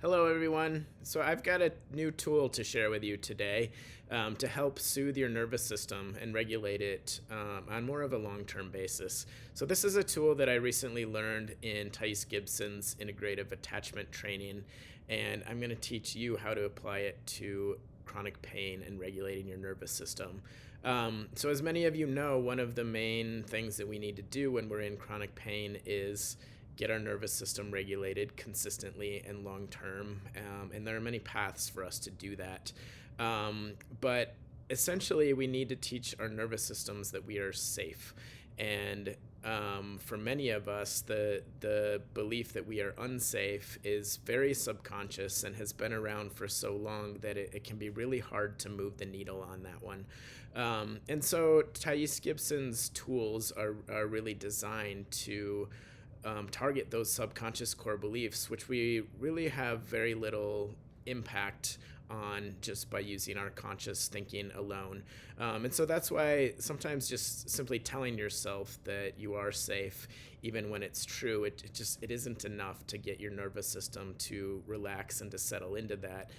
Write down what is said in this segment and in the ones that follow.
Hello, everyone. So, I've got a new tool to share with you today to help soothe your nervous system and regulate it on more of a long term basis. So, this is a tool that I recently learned in Gibson's integrative attachment training, and I'm going to teach you how to apply it to chronic pain and regulating your nervous system. So, as many of you know, one of the main things that we need to do when we're in chronic pain is get our nervous system regulated consistently and long term. And there are many paths for us to do that. But essentially, we need to teach our nervous systems that we are safe. And for many of us, the belief that we are unsafe is very subconscious and has been around for so long that it can be really hard to move the needle on that one. And so Thais Gibson's tools are really designed to target those subconscious core beliefs, which we really have very little impact on just by using our conscious thinking alone. And so that's why sometimes just simply telling yourself that you are safe, even when it's true, it isn't enough to get your nervous system to relax and to settle into that,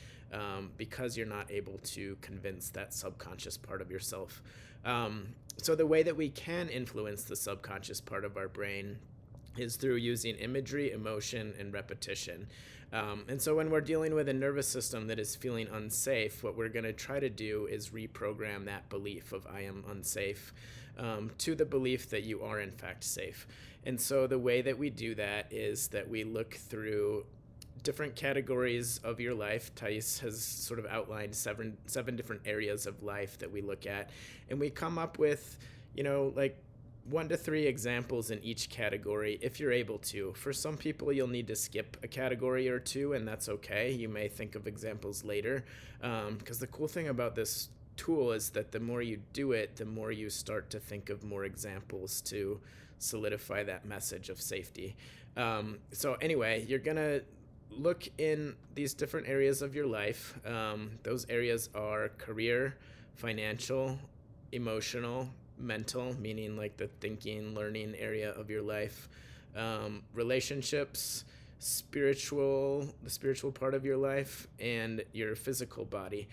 because you're not able to convince that subconscious part of yourself. So the way that we can influence the subconscious part of our brain is through using imagery, emotion, and repetition. And so when we're dealing with a nervous system that is feeling unsafe, what we're going to try to do is reprogram that belief of I am unsafe to the belief that you are in fact safe. And so the way that we do that is that we look through different categories of your life. Thais has sort of outlined seven different areas of life that we look at, and we come up with, like 1 to 3 examples in each category if you're able to. For some people, you'll need to skip a category or two, and that's okay. You may think of examples later, because the cool thing about this tool is that the more you do it, the more you start to think of more examples to solidify that message of safety. So anyway, you're gonna look in these different areas of your life. Those areas are career, financial, emotional, mental, meaning like the thinking, learning area of your life, relationships, the spiritual part of your life, and your physical body.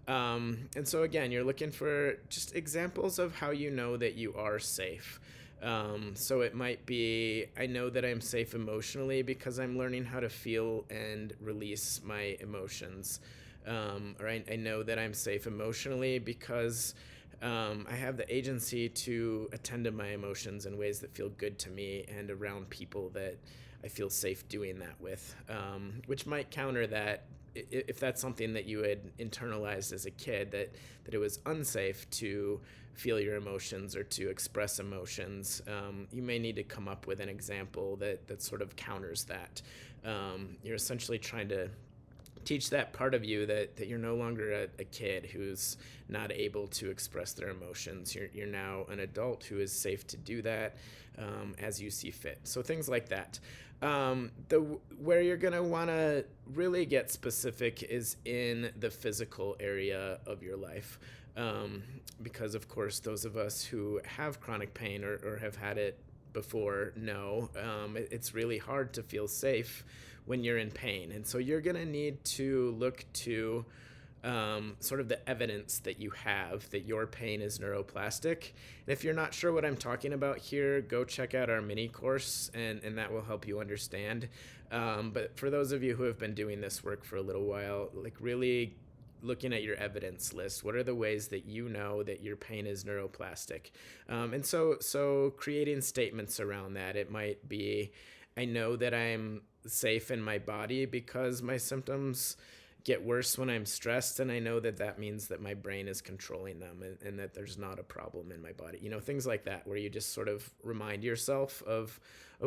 And so, again, you're looking for just examples of how you know that you are safe. So it might be, I know that I'm safe emotionally because I'm learning how to feel and release my emotions. Or I know that I'm safe emotionally because I have the agency to attend to my emotions in ways that feel good to me and around people that I feel safe doing that with, which might counter that if that's something that you had internalized as a kid, that it was unsafe to feel your emotions or to express emotions. You may need to come up with an example that sort of counters that. You're essentially trying to teach that part of you that you're no longer a kid who's not able to express their emotions. You're now an adult who is safe to do that as you see fit. So things like that. Where you're gonna want to really get specific is in the physical area of your life, because of course those of us who have chronic pain or have had it before know it's really hard to feel safe when you're in pain. And so you're going to need to look to sort of the evidence that you have that your pain is neuroplastic. And if you're not sure what I'm talking about here, go check out our mini course, and that will help you understand. But for those of you who have been doing this work for a little while, like really looking at your evidence list, what are the ways that you know that your pain is neuroplastic? And so creating statements around that. It might be, I know that I'm safe in my body because my symptoms get worse when I'm stressed, and I know that that means that my brain is controlling them, and that there's not a problem in my body. Things like that, where you just sort of remind yourself of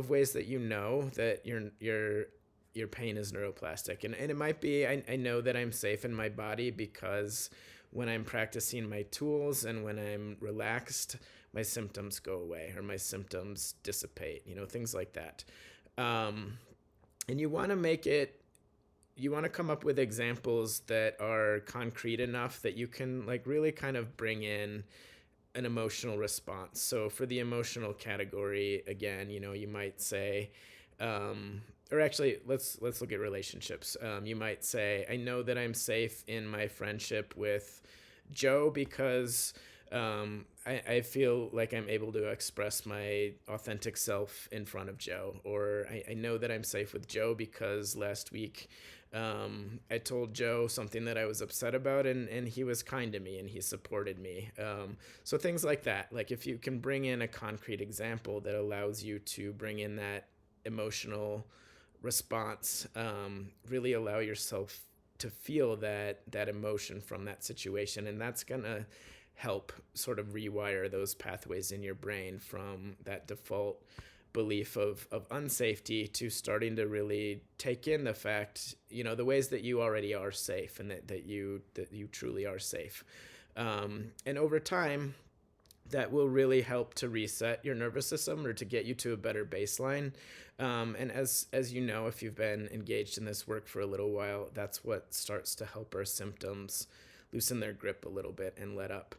ways that you know that your pain is neuroplastic. And it might be, I know that I'm safe in my body because when I'm practicing my tools and when I'm relaxed, my symptoms go away or my symptoms dissipate, things like that. And you want to come up with examples that are concrete enough that you can like really kind of bring in an emotional response. So for the emotional category, again, you might say, or actually, let's look at relationships. You might say, I know that I'm safe in my friendship with Joe because I feel like I'm able to express my authentic self in front of Joe. Or I know that I'm safe with Joe because last week I told Joe something that I was upset about, and he was kind to me and he supported me. So things like that. Like if you can bring in a concrete example that allows you to bring in that emotional response, really allow yourself to feel that emotion from that situation, and that's gonna help sort of rewire those pathways in your brain from that default belief of unsafety to starting to really take in the fact, the ways that you already are safe, and that you truly are safe. And over time, that will really help to reset your nervous system or to get you to a better baseline. And as you know, if you've been engaged in this work for a little while, that's what starts to help our symptoms loosen their grip a little bit and let up.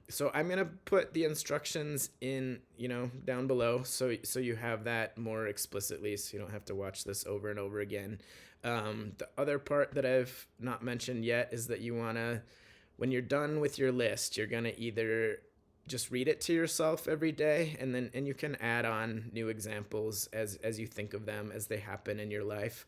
So I'm gonna put the instructions in, down below, so you have that more explicitly, so you don't have to watch this over and over again. The other part that I've not mentioned yet is that you wanna, when you're done with your list, you're gonna either just read it to yourself every day, and you can add on new examples as you think of them as they happen in your life,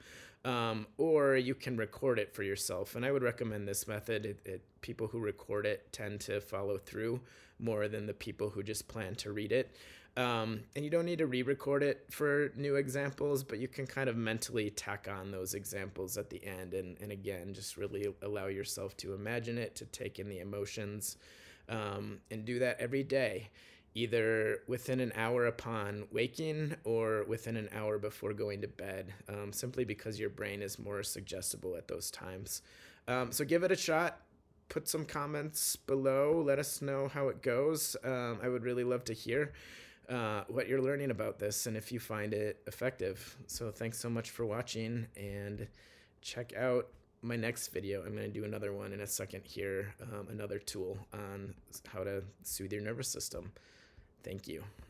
or you can record it for yourself. And I would recommend this method. People who record it tend to follow through more than the people who just plan to read it. And you don't need to re-record it for new examples, but you can kind of mentally tack on those examples at the end, and again, just really allow yourself to imagine it, to take in the emotions. And do that every day, either within an hour upon waking or within an hour before going to bed, simply because your brain is more suggestible at those times. So give it a shot. Put some comments below. Let us know how it goes. I would really love to hear what you're learning about this and if you find it effective. So thanks so much for watching, and check out my next video. I'm going to do another one in a second here, another tool on how to soothe your nervous system. Thank you.